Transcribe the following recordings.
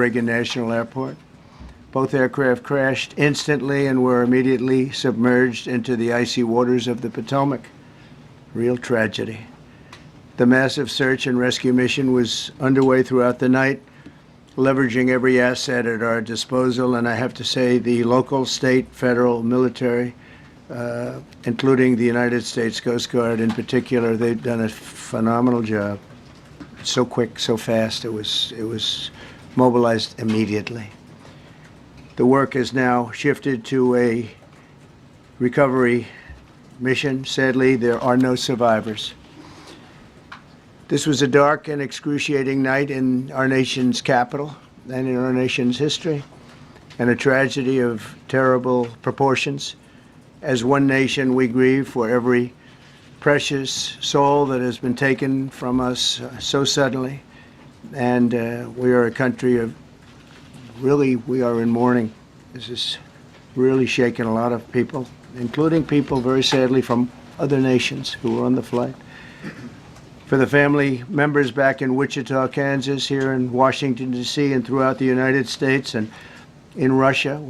Reagan National Airport. Both aircraft crashed instantly and were immediately submerged into the icy waters of the Potomac. Real tragedy. The massive search and rescue mission was underway throughout the night, leveraging every asset at our disposal, and I have to say the local, state, federal, military, including the United States Coast Guard in particular, they've done a phenomenal job. So quick, so fast, it was mobilized immediately. The work has now shifted to a recovery mission. Sadly, there are no survivors. This was a dark and excruciating night in our nation's capital and in our nation's history, and a tragedy of terrible proportions. As one nation, we grieve for every precious soul that has been taken from us so suddenly, and we are a country of really, we are in mourning. This has really shaken a lot of people, including people, very sadly, from other nations who were on the flight. For the family members back in Wichita, Kansas, here in Washington, D.C., and throughout the United States and in Russia,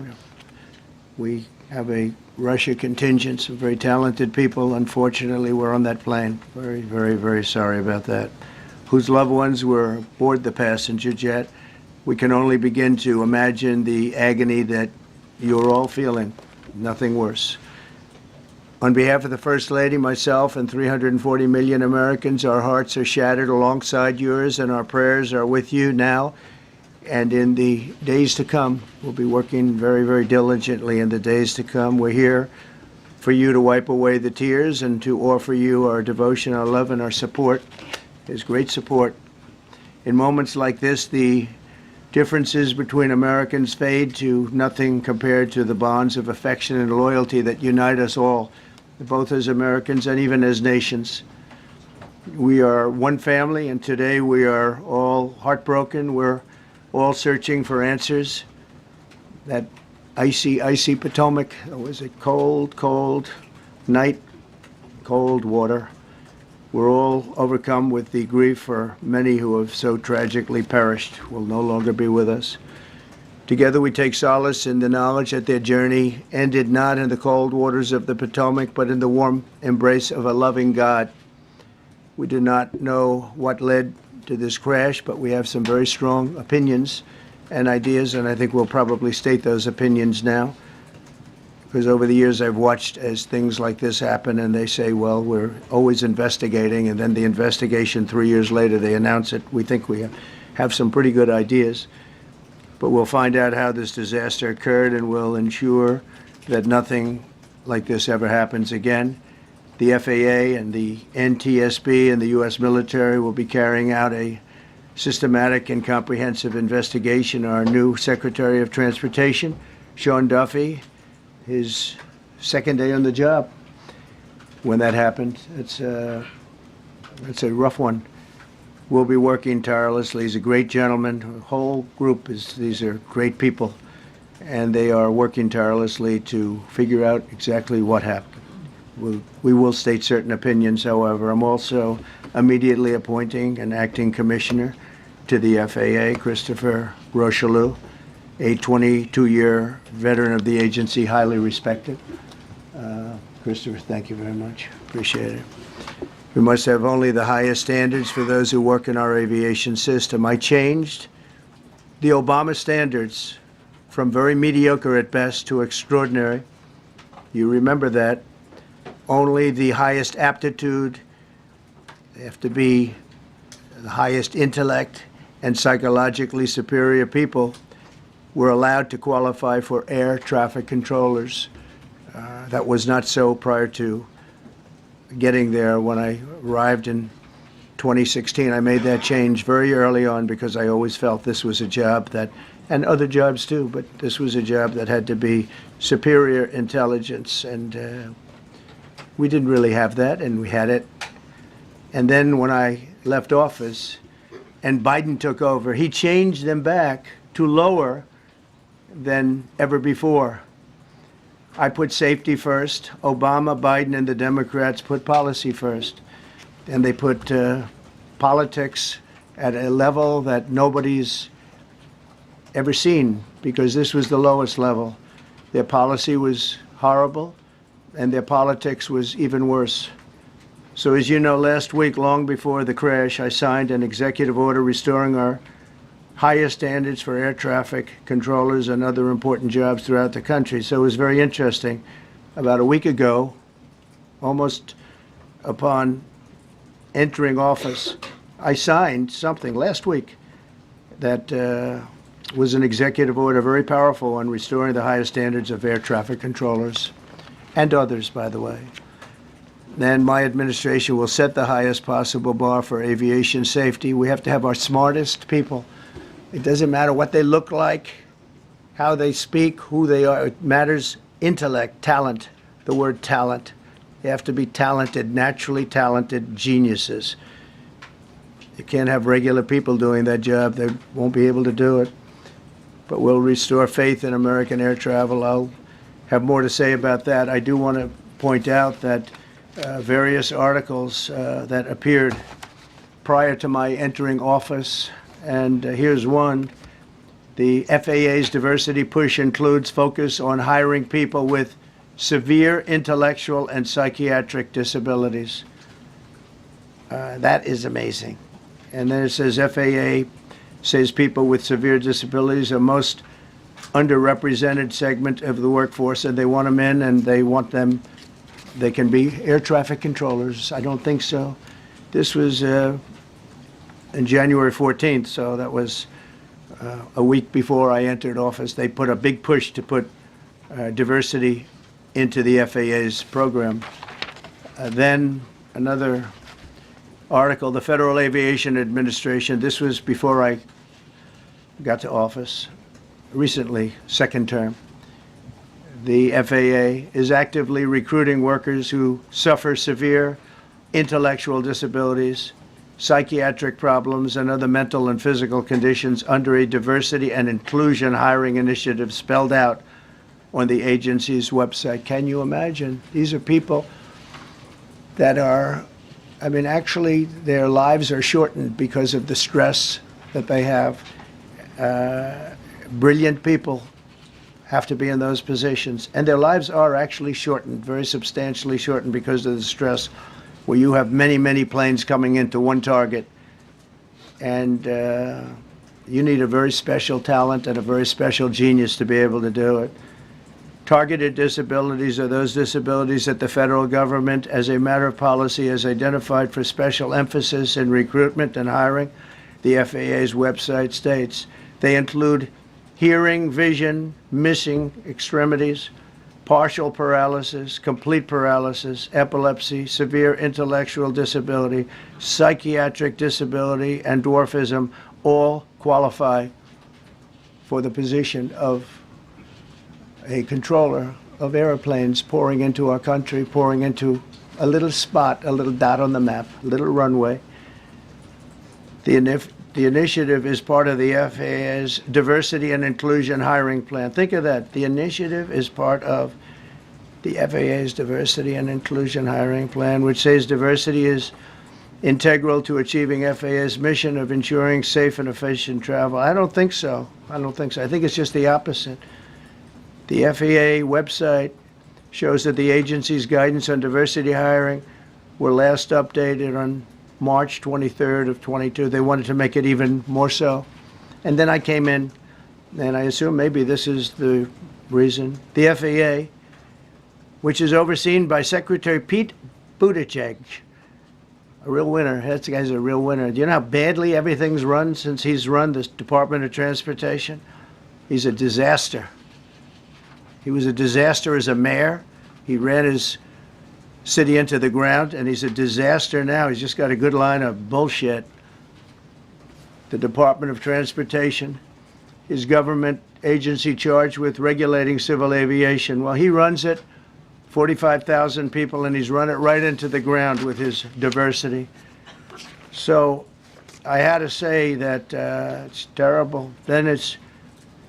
we have a Russia contingent, some very talented people. Unfortunately, were on that plane. Very, very, very sorry about that. Whose loved ones were aboard the passenger jet. We can only begin to imagine the agony that you're all feeling. Nothing worse. On behalf of the First Lady, myself, and 340 million Americans, our hearts are shattered alongside yours, and our prayers are with you now and in the days to come. We'll be working very, very diligently in the days to come. We're here for you to wipe away the tears and to offer you our devotion, our love, and our support. There's great support. In moments like this, the differences between Americans fade to nothing compared to the bonds of affection and loyalty that unite us all, both as Americans and even as nations. We are one family, and today we are all heartbroken. We're all searching for answers. That icy, icy Potomac, it was a cold, cold night, cold water. We're all overcome with the grief for many who have so tragically perished, will no longer be with us. Together we take solace in the knowledge that their journey ended not in the cold waters of the Potomac, but in the warm embrace of a loving God. We do not know what led to this crash, but we have some very strong opinions and ideas, and I think we'll probably state those opinions now. Because over the years I've watched as things like this happen, and they say, well, we're always investigating, and then the investigation 3 years later, they announce it. We think we have some pretty good ideas. But we'll find out how this disaster occurred, and we'll ensure that nothing like this ever happens again. The FAA and the NTSB and the U.S. military will be carrying out a systematic and comprehensive investigation. Our new Secretary of Transportation, Sean Duffy, his second day on the job when that happened. It's a rough one. We'll be working tirelessly. He's a great gentleman. The whole group these are great people, and they are working tirelessly to figure out exactly what happened. We will state certain opinions, however. I'm also immediately appointing an acting commissioner to the FAA, Christopher Rocheleau, a 22-year veteran of the agency, highly respected. Christopher, thank you very much. Appreciate it. We must have only the highest standards for those who work in our aviation system. I changed the Obama standards from very mediocre at best to extraordinary. You remember that. Only the highest aptitude, they have to be the highest intellect and psychologically superior people were allowed to qualify for air traffic controllers. That was not so prior to getting there. When I arrived in 2016, I made that change very early on because I always felt this was a job that, and other jobs too, but this was a job that had to be superior intelligence, and we didn't really have that, and we had it. And then when I left office and Biden took over, he changed them back to lower than ever before. I put safety first. Obama, Biden, and the Democrats put policy first. And they put politics at a level that nobody's ever seen, because this was the lowest level. Their policy was horrible, and their politics was even worse. So as you know, last week, long before the crash, I signed an executive order restoring our highest standards for air traffic controllers and other important jobs throughout the country. So it was very interesting. About a week ago, almost upon entering office, I signed something last week that was an executive order, very powerful, on restoring the highest standards of air traffic controllers and others, by the way. Then my administration will set the highest possible bar for aviation safety. We have to have our smartest people. It doesn't matter what they look like, how they speak, who they are. It matters intellect, talent, the word talent. They have to be talented, naturally talented geniuses. You can't have regular people doing that job. They won't be able to do it. But we'll restore faith in American air travel. I'll have more to say about that. I do want to point out that various articles that appeared prior to my entering office, and here's one. The FAA's diversity push includes focus on hiring people with severe intellectual and psychiatric disabilities. That is amazing. And then it says FAA says people with severe disabilities are most underrepresented segment of the workforce, and they want them in, and they want them, they can be air traffic controllers. I don't think so. This was in January 14th, so that was a week before I entered office. They put a big push to put diversity into the FAA's program. Then another article, the Federal Aviation Administration, this was before I got to office, recently, second term. The FAA is actively recruiting workers who suffer severe intellectual disabilities, psychiatric problems, and other mental and physical conditions under a diversity and inclusion hiring initiative spelled out on the agency's website. Can you imagine? These are people that are, I mean, actually, their lives are shortened because of the stress that they have. Brilliant people have to be in those positions, and their lives are actually shortened, very substantially shortened, because of the stress, where you have many, many planes coming into one target, and you need a very special talent and a very special genius to be able to do it. Targeted disabilities are those disabilities that the federal government, as a matter of policy, has identified for special emphasis in recruitment and hiring. The FAA's website states they include hearing, vision, missing extremities, partial paralysis, complete paralysis, epilepsy, severe intellectual disability, psychiatric disability, and dwarfism all qualify for the position of a controller of airplanes pouring into our country, pouring into a little spot, a little dot on the map, a little runway. The initiative is part of the FAA's diversity and inclusion hiring plan. Think of that. The initiative is part of the FAA's diversity and inclusion hiring plan, which says diversity is integral to achieving FAA's mission of ensuring safe and efficient travel. I don't think so. I don't think so. I think it's just the opposite. The FAA website shows that the agency's guidance on diversity hiring were last updated on March 23rd of 22. They wanted to make it even more so. And then I came in, and I assume maybe this is the reason. The FAA, which is overseen by Secretary Pete Buttigieg, a real winner. That guy's a real winner. Do you know how badly everything's run since he's run this Department of Transportation? He's a disaster. He was a disaster as a mayor. He ran his city into the ground, and he's a disaster now. He's just got a good line of bullshit. The Department of Transportation is government agency charged with regulating civil aviation. Well, he runs it, 45,000 people, and he's run it right into the ground with his diversity. So I had to say that it's terrible. Then it's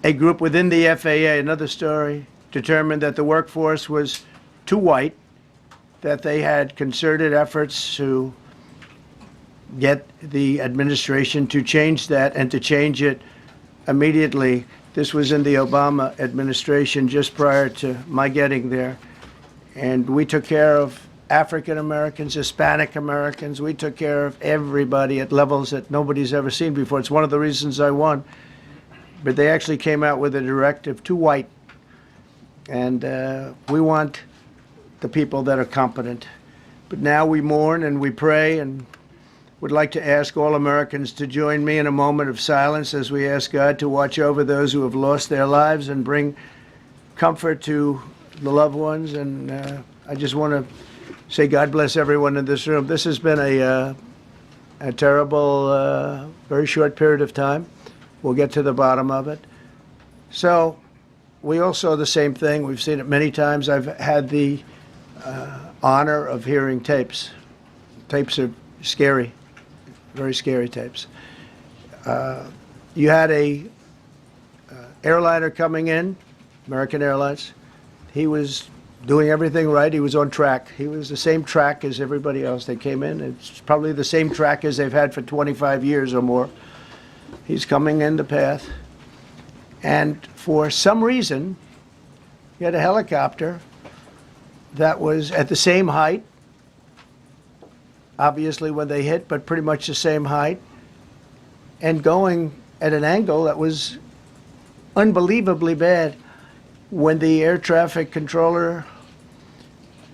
a group within the FAA, another story, determined that the workforce was too white, that they had concerted efforts to get the administration to change that and to change it immediately, this was in the Obama administration just prior to my getting there, and we took care of African Americans, Hispanic Americans. We took care of everybody at levels that nobody's ever seen before. It's one of the reasons I won. But they actually came out with a directive to white. And we want the people that are competent. But now we mourn and we pray, and would like to ask all Americans to join me in a moment of silence as we ask God to watch over those who have lost their lives and bring comfort to the loved ones. And I just want to say God bless everyone in this room. This has been a terrible, very short period of time. We'll get to the bottom of it. So we all saw the same thing. We've seen it many times. I've had the honor of hearing tapes. Tapes are scary, very scary tapes. You had a airliner coming in, American Airlines. He was doing everything right. He was on track. He was the same track as everybody else. They came in. It's probably the same track as they've had for 25 years or more. He's coming in the path. And for some reason, he had a helicopter that was at the same height, obviously when they hit, but pretty much the same height, and going at an angle that was unbelievably bad. When the air traffic controller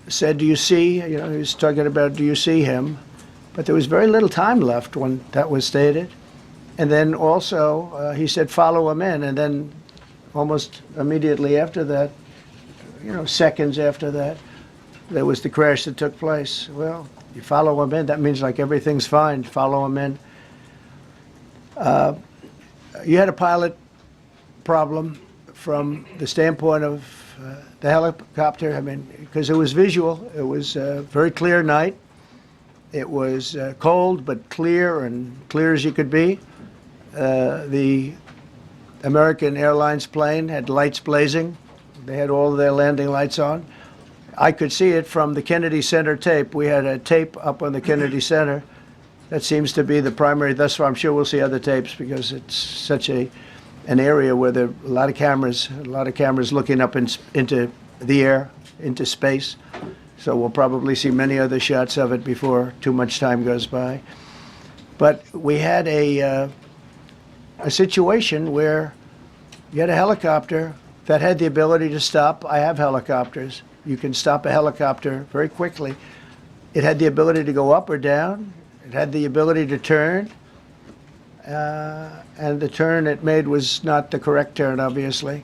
said, "Do you see?" He was talking about, "Do you see him?" But there was very little time left when that was stated. And then also he said, "Follow him in." And then almost immediately after that, seconds after that, there was the crash that took place. Well, you follow him in, that means like everything's fine. Follow him in. You had a pilot problem from the standpoint of the helicopter. I mean, because it was visual. It was a very clear night. It was cold but clear, and clear as you could be. The American Airlines plane had lights blazing. They had all of their landing lights on. I could see it from the Kennedy Center tape. We had a tape up on the Kennedy Center. That seems to be the primary. Thus far, I'm sure we'll see other tapes because it's such an area where there are a lot of cameras looking up into the air, into space. So we'll probably see many other shots of it before too much time goes by. But we had a situation where you had a helicopter that had the ability to stop. I have helicopters. You can stop a helicopter very quickly. It had the ability to go up or down. It had the ability to turn. And the turn it made was not the correct turn, obviously.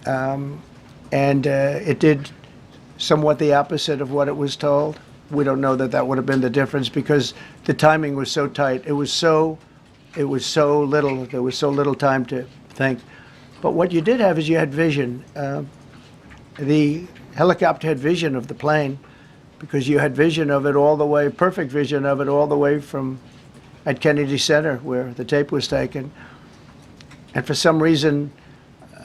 It did somewhat the opposite of what it was told. We don't know that would have been the difference because the timing was so tight. It was so little. There was so little time to think. But what you did have is you had vision. The helicopter had vision of the plane because you had vision of it all the way, perfect vision of it all the way from at Kennedy Center where the tape was taken. And for some reason,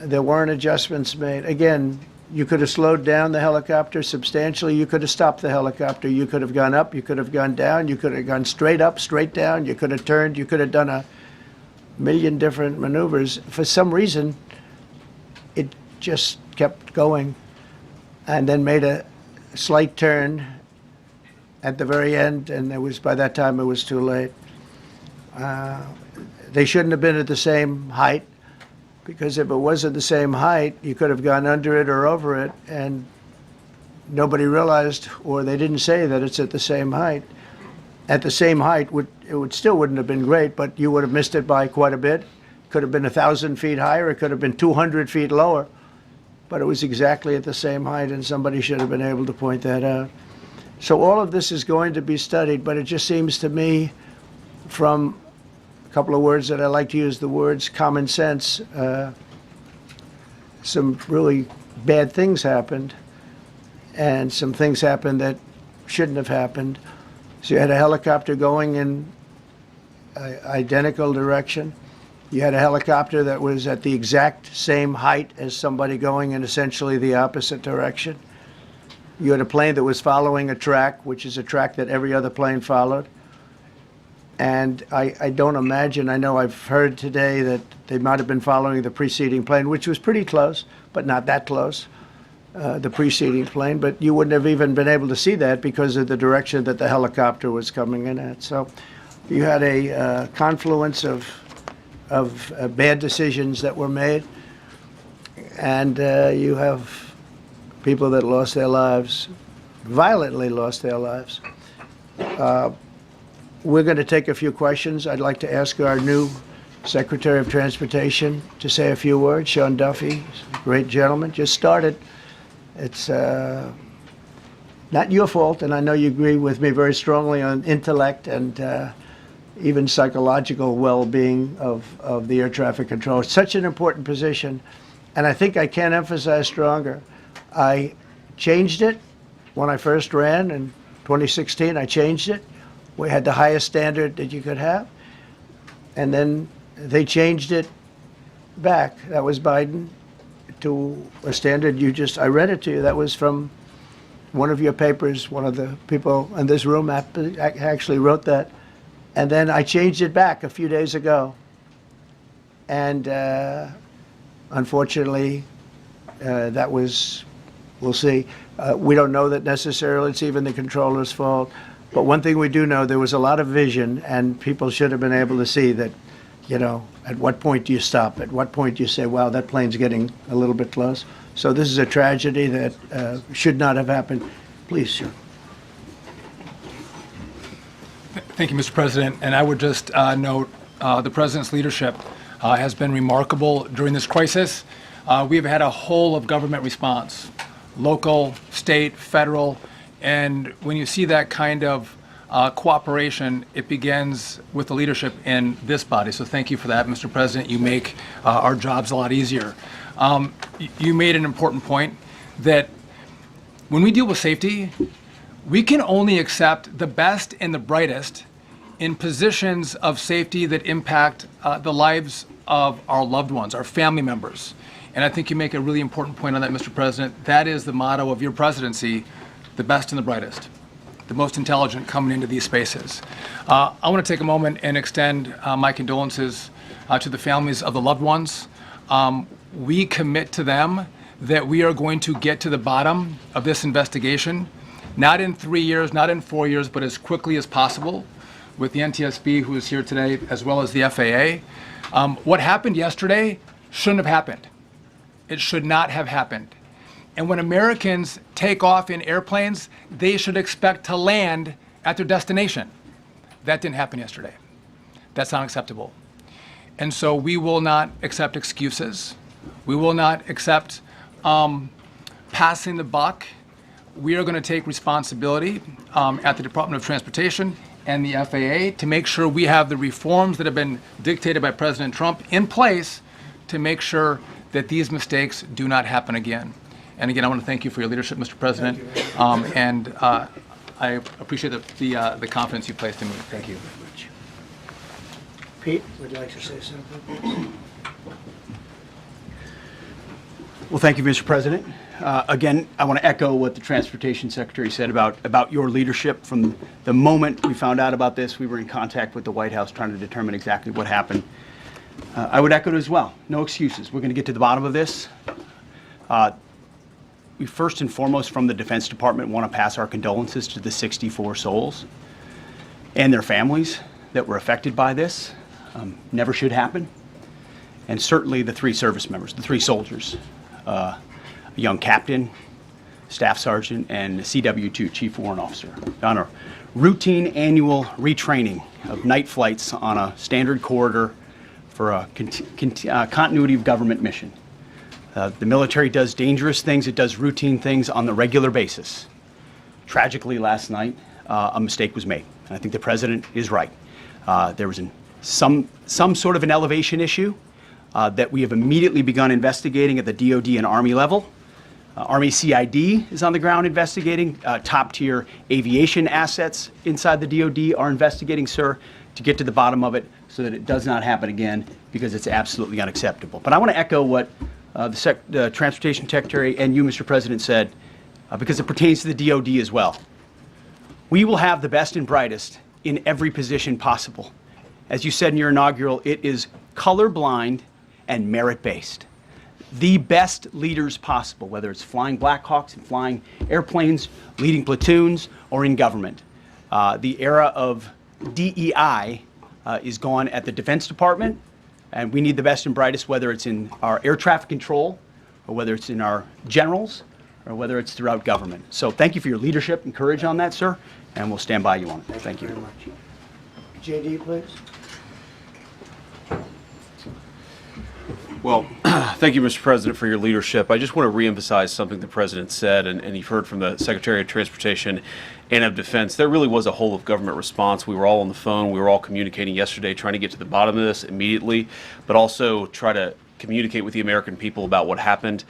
there weren't adjustments made. Again, you could have slowed down the helicopter substantially. You could have stopped the helicopter. You could have gone up. You could have gone down. You could have gone straight up, straight down. You could have turned. You could have done a million different maneuvers. For some reason, it just kept going and then made a slight turn at the very end, and by that time it was too late. They shouldn't have been at the same height, because if it was at the same height, you could have gone under it or over it, and nobody realized, or they didn't say that it's at the same height. At the same height, it still wouldn't have been great, but you would have missed it by quite a bit. Could have been 1,000 feet higher. It could have been 200 feet lower. But it was exactly at the same height, and somebody should have been able to point that out. So all of this is going to be studied, but it just seems to me, from a couple of words that I like to use, the words common sense, some really bad things happened, and some things happened that shouldn't have happened. So you had a helicopter going in an identical direction. You had a helicopter that was at the exact same height as somebody going in essentially the opposite direction. You had a plane that was following a track, which is a track that every other plane followed. And I don't imagine, I know I've heard today that they might have been following the preceding plane, which was pretty close, but not that close, the preceding plane. But you wouldn't have even been able to see that because of the direction that the helicopter was coming in at. So you had a confluence of bad decisions that were made. And you have people that lost their lives, violently lost their lives. We're going to take a few questions. I'd like to ask our new Secretary of Transportation to say a few words. Sean Duffy, great gentleman, just started. It's not your fault, and I know you agree with me very strongly on intellect and even psychological well-being of the air traffic control. It's such an important position, and I think I can't emphasize stronger. I changed it when I first ran in 2016. I changed it. We had the highest standard that you could have. And then they changed it back. That was Biden to a standard I read it to you. That was from one of your papers. One of the people in this room actually wrote that. And then I changed it back a few days ago. And unfortunately, that was, we'll see. We don't know that necessarily it's even the controller's fault. But one thing we do know, there was a lot of vision, and people should have been able to see that, at what point do you stop? At what point do you say, wow, that plane's getting a little bit close? So this is a tragedy that should not have happened. Please, sir. Thank you, Mr. President. And I would just note the President's leadership has been remarkable during this crisis. We've had a whole of government response, local, state, federal. And when you see that kind of cooperation, it begins with the leadership in this body. So thank you for that, Mr. President. You make our jobs a lot easier. You made an important point that when we deal with safety, we can only accept the best and the brightest in positions of safety that impact the lives of our loved ones, our family members. And I think you make a really important point on that, Mr. President. That is the motto of your presidency: the best and the brightest, the most intelligent coming into these spaces. I want to take a moment and extend my condolences to the families of the loved ones. We commit to them that we are going to get to the bottom of this investigation, not in 3 years, not in 4 years, but as quickly as possible, with the NTSB, who is here today, as well as the FAA. What happened yesterday shouldn't have happened. It should not have happened. And when Americans take off in airplanes, they should expect to land at their destination. That didn't happen yesterday. That's not acceptable. And so we will not accept excuses. We will not accept passing the buck. We are going to take responsibility at the Department of Transportation and the FAA to make sure we have the reforms that have been dictated by President Trump in place to make sure that these mistakes do not happen again. And again, I want to thank you for your leadership, Mr. President, and I appreciate the confidence you placed in me. Thank you. Pete, would you like to say something? Well, thank you, Mr. President. Again, I want to echo what the Transportation Secretary said about your leadership. From the moment we found out about this, we were in contact with the White House trying to determine exactly what happened. I would echo it as well. No excuses. We're going to get to the bottom of this. We first and foremost, from the Defense Department, want to pass our condolences to the 64 souls and their families that were affected by this. Never should happen. And certainly the 3 service members, the 3 soldiers, a young captain, staff sergeant, and a CW2, Chief Warrant Officer, on a routine annual retraining of night flights on a standard corridor for a continuity of government mission. The military does dangerous things. It does routine things on the regular basis. Tragically, last night, a mistake was made. And I think the president is right. There was some sort of an elevation issue that we have immediately begun investigating at the DOD and Army level. Army CID is on the ground investigating. Top-tier aviation assets inside the DOD are investigating, sir, to get to the bottom of it so that it does not happen again, because it's absolutely unacceptable. But I want to echo what the Transportation Secretary and you, Mr. President, said, because it pertains to the DOD as well. We will have the best and brightest in every position possible. As you said in your inaugural, it is colorblind and merit-based. The best leaders possible, whether it's flying Black Hawks and flying airplanes, leading platoons, or in government. The era of DEI is gone at the Defense Department, and we need the best and brightest, whether it's in our air traffic control, or whether it's in our generals, or whether it's throughout government. So thank you for your leadership and courage on that, sir, and we'll stand by you on it. Thank you. Very much. JD, please. Well, thank you, Mr. President, for your leadership. I just want to reemphasize something the President said, and you've heard from the Secretary of Transportation and of Defense. There really was a whole of government response. We were all on the phone. We were all communicating yesterday, trying to get to the bottom of this immediately, but also try to communicate with the American people about what happened.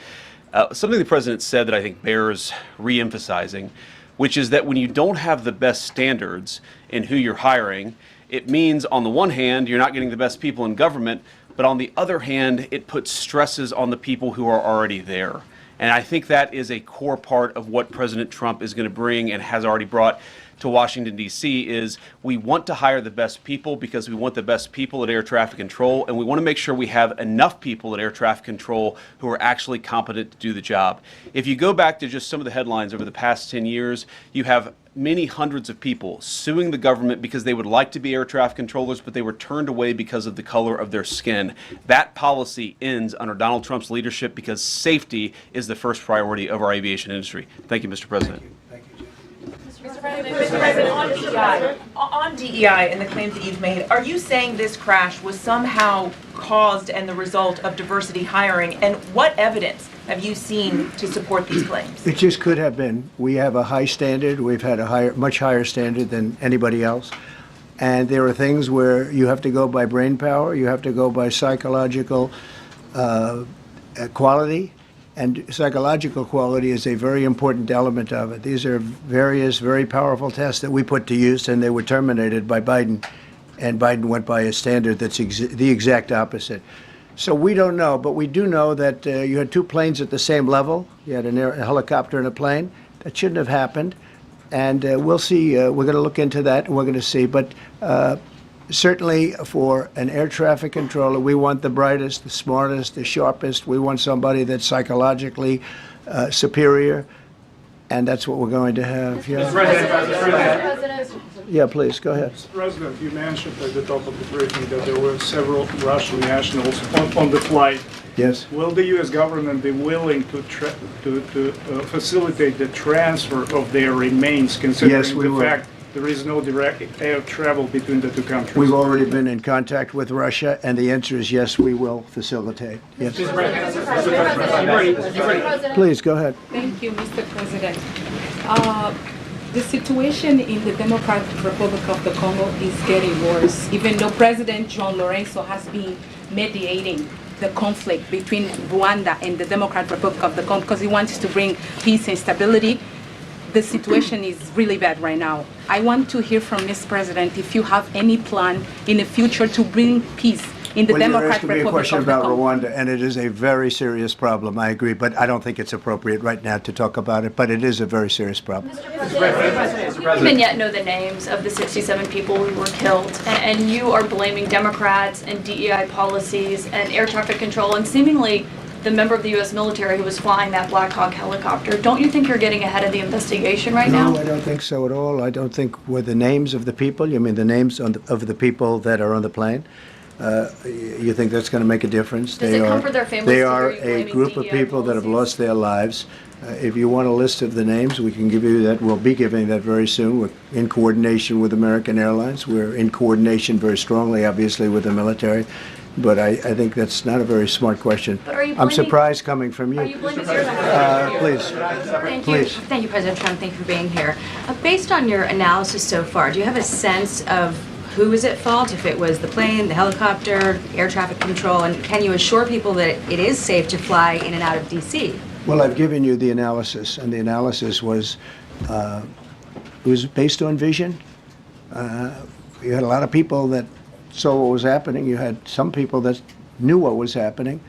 Something the President said that I think bears reemphasizing, which is that when you don't have the best standards in who you're hiring, it means, on the one hand, you're not getting the best people in government, but on the other hand, it puts stresses on the people who are already there. And I think that is a core part of what President Trump is going to bring and has already brought to Washington, D.C. is we want to hire the best people because we want the best people at air traffic control, and we want to make sure we have enough people at air traffic control who are actually competent to do the job. If you go back to just some of the headlines over the past 10 years, you have many hundreds of people suing the government because they would like to be air traffic controllers, but they were turned away because of the color of their skin. That policy ends under Donald Trump's leadership because safety is the first priority of our aviation industry. Thank you, Mr. President. Mr. President, on DEI and the claims that you've made, are you saying this crash was somehow caused and the result of diversity hiring? And what evidence have you seen to support these claims? It just could have been. We have a high standard. We've had a much higher standard than anybody else. And there are things where you have to go by brain power, you have to go by psychological quality, and psychological quality is a very important element of it. These are various very powerful tests that we put to use, and they were terminated by Biden, and Biden went by a standard that's the exact opposite. So we don't know, but we do know that you had two planes at the same level. You had a helicopter and a plane. That shouldn't have happened. And we'll see. We're going to look into that, and we're going to see. But certainly for an air traffic controller, we want the brightest, the smartest, the sharpest. We want somebody that's psychologically superior, and that's what we're going to have. Yeah. Yeah, please, go ahead. Mr. President, you mentioned at the top of the briefing that there were several Russian nationals on the flight. Yes. Will the U.S. government be willing to facilitate the transfer of their remains, considering Yes, we the will. fact there is no direct air travel between the two countries? We've already been in contact with Russia, and the answer is yes, we will facilitate. Yes. Please, go ahead. Thank you, Mr. President. The situation in the Democratic Republic of the Congo is getting worse, even though President John Lorenzo has been mediating the conflict between Rwanda and the Democratic Republic of the Congo because he wants to bring peace and stability. The situation is really bad right now. I want to hear from Ms. President if you have any plan in the future to bring peace in the Well, you're Democratic asking me a Republic question of the about Congo. Rwanda, and it is a very serious problem. I agree, but I don't think it's appropriate right now to talk about it. But it is a very serious problem. We don't even yet know the names of the 67 people who were killed, and you are blaming Democrats and DEI policies and air traffic control and seemingly the member of the U.S. military who was flying that Black Hawk helicopter. Don't you think you're getting ahead of the investigation right now? No, I don't think so at all. I don't think with the names of the people. You mean the names of the people that are on the plane? You think that's going to make a difference? Does it comfort their families They to are hear you a blaming group of DEI people that have policies? lost their lives. If you want a list of the names, we can give you that. We'll be giving that very soon. We're in coordination with American Airlines. We're in coordination very strongly, obviously, with the military. But I think that's not a very smart question. But are you I'm blaming- surprised coming from you. Are you blaming Please. Thank Please. you. Thank you, President Trump. Thank you for being here. Based on your analysis so far, do you have a sense of who is at fault, if it was the plane, the helicopter, air traffic control, and can you assure people that it is safe to fly in and out of D.C.? Well, I've given you the analysis, and the analysis was it was based on vision. You had a lot of people that saw what was happening. You had some people that knew what was happening.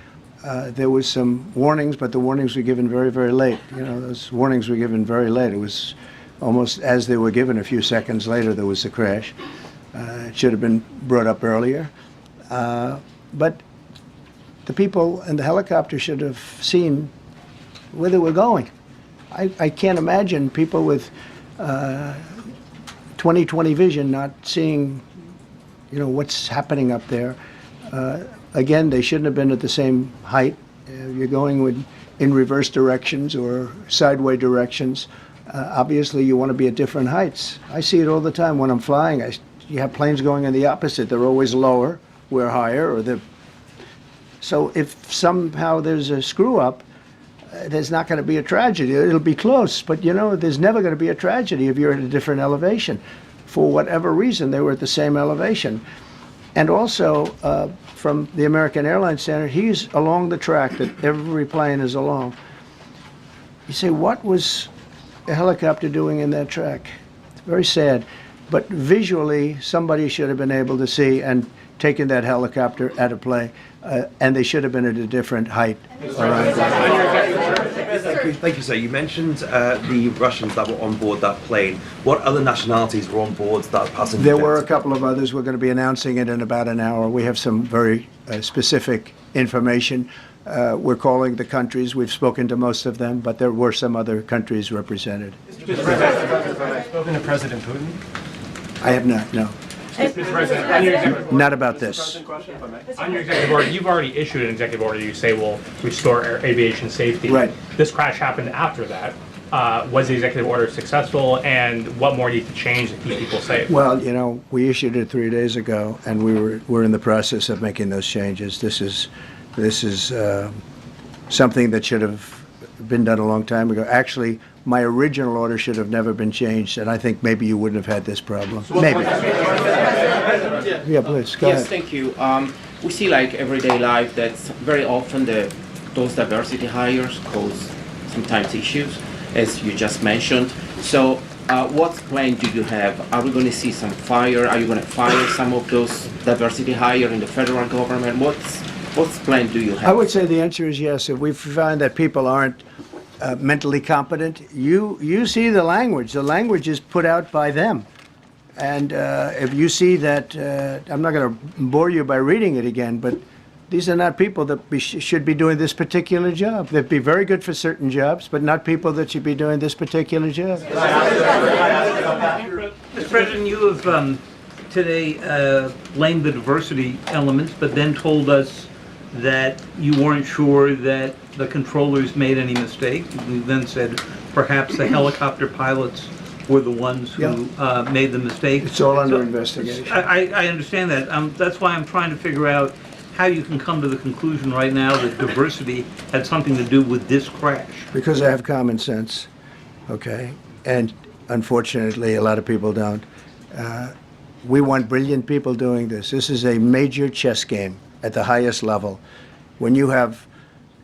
There was some warnings, but the warnings were given very, very late. You know, those warnings were given very late. It was almost as they were given. A few seconds later, there was a crash. It should have been brought up earlier. But the people in the helicopter should have seen where they were going. I can't imagine people with 20/20 vision not seeing, what's happening up there. Again, they shouldn't have been at the same height. You're going in reverse directions or sideway directions. Obviously, you want to be at different heights. I see it all the time when I'm flying. You have planes going in the opposite. They're always lower, we're higher. So if somehow there's a screw up, there's not going to be a tragedy. It'll be close, but there's never going to be a tragedy if you're at a different elevation. For whatever reason, they were at the same elevation. And also, from the American Airlines standard, he's along the track that every plane is along. You say, what was a helicopter doing in that track? It's very sad. But visually, somebody should have been able to see and taken that helicopter out of play, and they should have been at a different height. Thank you, sir. You mentioned the Russians that were on board that plane. What other nationalities were on board that passenger? There were a couple of others. We're going to be announcing it in about an hour. We have some very specific information. We're calling the countries. We've spoken to most of them, but there were some other countries represented. Mr. President, have you spoken to President Putin? I have not, no. Mr. President, on your executive order, Not about this. on your executive order, you've already issued an executive order. You say will restore aviation safety. Right. This crash happened after that. Was the executive order successful, and what more needs to change to keep people safe? Well, we issued it 3 days ago, and we're in the process of making those changes. This is something that should have been done a long time ago. Actually, my original order should have never been changed, and I think maybe you wouldn't have had this problem. Maybe. Yeah, please, go Yes, ahead. thank you. We see like everyday life that very often those diversity hires cause sometimes issues, as you just mentioned. So what plan do you have? Are we going to see some fire? Are you going to fire some of those diversity hire in the federal government? What's plan do you have? I would say the answer is yes. If we find that people aren't mentally competent, you see the language. The language is put out by them. And if you see that, I'm not going to bore you by reading it again, but these are not people that should be doing this particular job. They'd be very good for certain jobs, but not people that should be doing this particular job. Mr. President, you have today blamed the diversity elements, but then told us that you weren't sure that the controllers made any mistake. You then said perhaps the helicopter pilots were the ones who made the mistake. It's all under investigation. I understand that. That's why I'm trying to figure out how you can come to the conclusion right now that diversity had something to do with this crash. Because I have common sense, okay? And unfortunately, a lot of people don't. We want brilliant people doing this. This is a major chess game at the highest level. When you have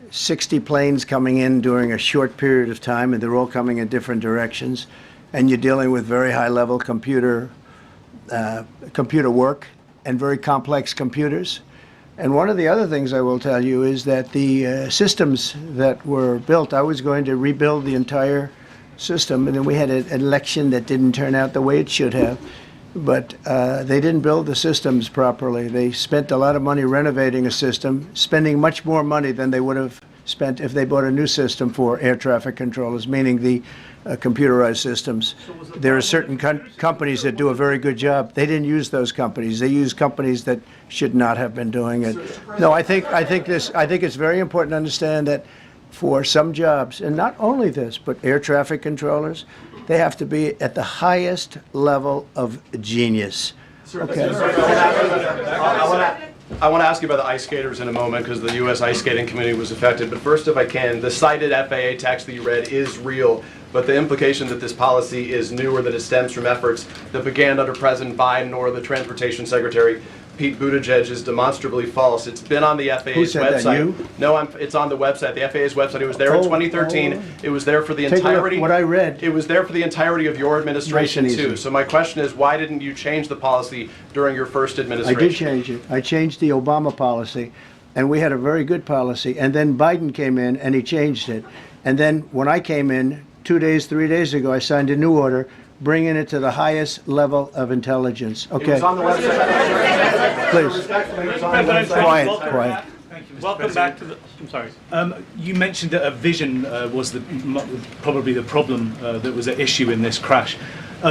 60 planes coming in during a short period of time, and they're all coming in different directions, and you're dealing with very high-level computer work and very complex computers. And one of the other things I will tell you is that the systems that were built, I was going to rebuild the entire system, and then we had an election that didn't turn out the way it should have. But they didn't build the systems properly. They spent a lot of money renovating a system, spending much more money than they would have spent if they bought a new system for air traffic controllers, meaning the computerized systems. There are certain companies that do a very good job. They didn't use those companies. They used companies that should not have been doing it. No, I think it's very important to understand that for some jobs, and not only this, but air traffic controllers, they have to be at the highest level of genius. Okay. I want to ask you about the ice skaters in a moment because the U.S. Ice Skating Committee was affected. But first, if I can, the cited FAA text that you read is real. But the implication that this policy is new or that it stems from efforts that began under President Biden or the Transportation Secretary Pete Buttigieg is demonstrably false. It's been on the FAA's Who said website. That, you? No, it's on the website, the FAA's website. It was there in 2013. It was there for the entirety. What I read. It was there for the entirety of your administration Nice and too. easy. So my question is, why didn't you change the policy during your first I administration? did change it. I changed the Obama policy, and we had a very good policy. And then Biden came in, and he changed it. And then when I came in 3 days ago, I signed a new order bringing it to the highest level of intelligence. It Okay. was on the website. Please. Respectfully, it was on the website. Quiet. Welcome back to the. I'm sorry. You mentioned that a vision was probably the problem that was at issue in this crash.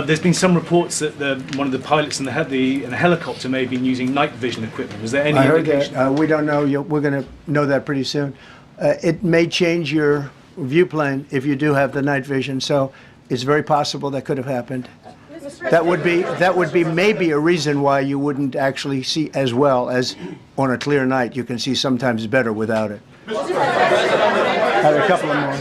There's been some reports that one of the pilots in the helicopter may have been using night vision equipment. Was there any I heard indication? that. We don't know. We're going to know that pretty soon. It may change your view plane if you do have the night vision. So it's very possible that could have happened. That would be maybe a reason why you wouldn't actually see as well as on a clear night. You can see sometimes better without it. I have a couple of more.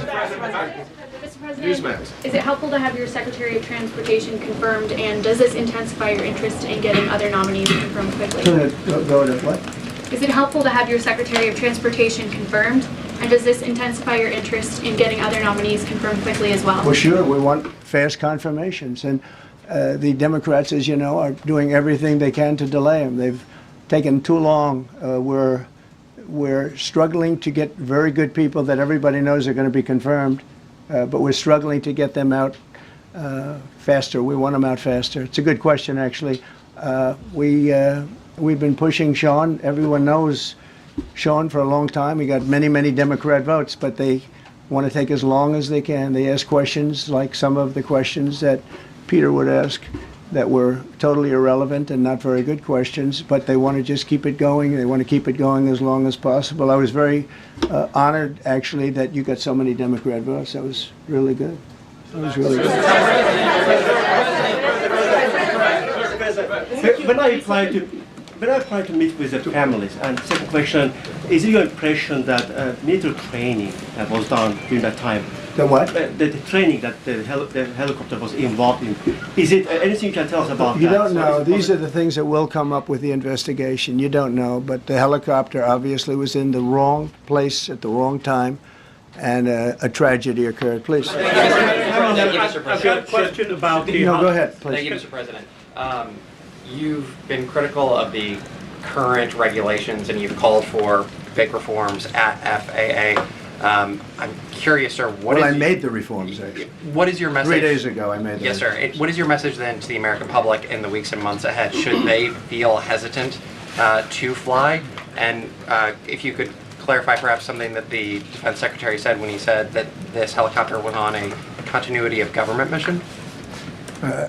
Mr. President, is it helpful to have your Secretary of Transportation confirmed, and does this intensify your interest in getting other nominees confirmed quickly? Go to what? Is it helpful to have your Secretary of Transportation confirmed, and does this intensify your interest in getting other nominees confirmed quickly as well? Well, sure. We want fast confirmations. And the Democrats, as you know, are doing everything they can to delay them. They've taken too long. We're struggling to get very good people that everybody knows are going to be confirmed, but we're struggling to get them out faster. We want them out faster. It's a good question, actually. We've been pushing Sean. Everyone knows Sean for a long time. He got many, many Democrat votes, but they want to take as long as they can. They ask questions like some of the questions that Peter would ask that were totally irrelevant and not very good questions, but they want to just keep it going. They want to keep it going as long as possible. I was very honored, actually, that you got so many Democrat votes. That was really good. That was really good. When I apply to meet with the families, and second question, is it your impression that military training was done during that time? The what? The training that the helicopter was involved in. Is it anything you can tell us about You that? don't know. These are the things that will come up with the investigation. You don't know, but the helicopter obviously was in the wrong place at the wrong time, and a tragedy occurred. Please. Thank you, Mr. President. I've got a question about the. No, go ahead, please. Thank you, Mr. President. You've been critical of the current regulations, and you've called for big reforms at FAA. I'm curious, sir, I made the reforms, actually. What is your message? 3 days ago, I made them. Yes, sir. What is your message then to the American public in the weeks and months ahead? Should they feel hesitant to fly? And if you could clarify perhaps something that the Defense Secretary said when he said that this helicopter was on a continuity of government mission?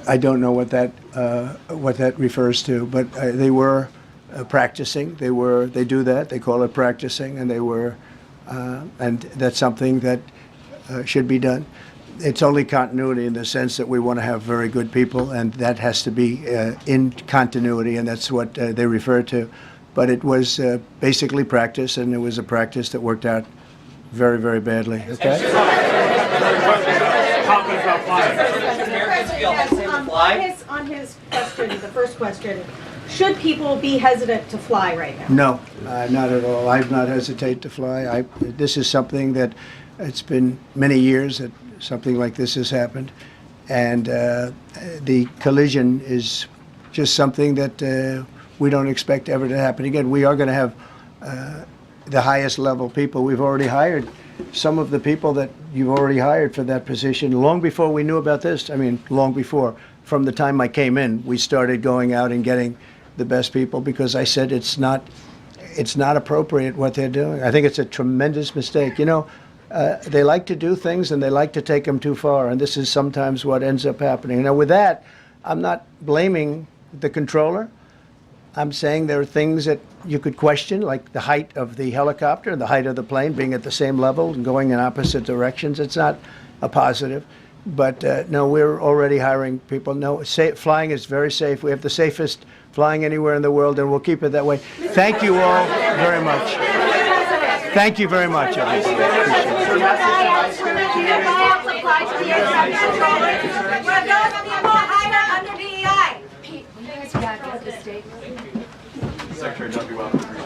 I don't know what that refers to, but they were practicing. They do that. They call it practicing, and they were, and that's something that should be done. It's only continuity in the sense that we want to have very good people, and that has to be in continuity, and that's what they refer to. But it was basically practice, and it was a practice that worked out very, very badly. Okay. On his question, the first question, should people be hesitant to fly right now? No, not at all. I've not hesitated to fly. This is something that it's been many years that something like this has happened, and the collision is just something that we don't expect ever to happen again. We are going to have the highest level people. We've already hired some of the people that you've already hired for that position long before we knew about this. I mean, long before. From the time I came in, we started going out and getting the best people because I said it's not appropriate what they're doing. I think it's a tremendous mistake. You know, they like to do things and they like to take them too far, and this is sometimes what ends up happening. Now, with that, I'm not blaming the controller. I'm saying there are things that you could question, like the height of the helicopter and the height of the plane being at the same level and going in opposite directions. It's not a positive. But no, we're already hiring people. No, flying is very safe. We have the safest flying anywhere in the world, and we'll keep it that way. Thank you all very much. Thank you very much, Secretary, don't be welcome.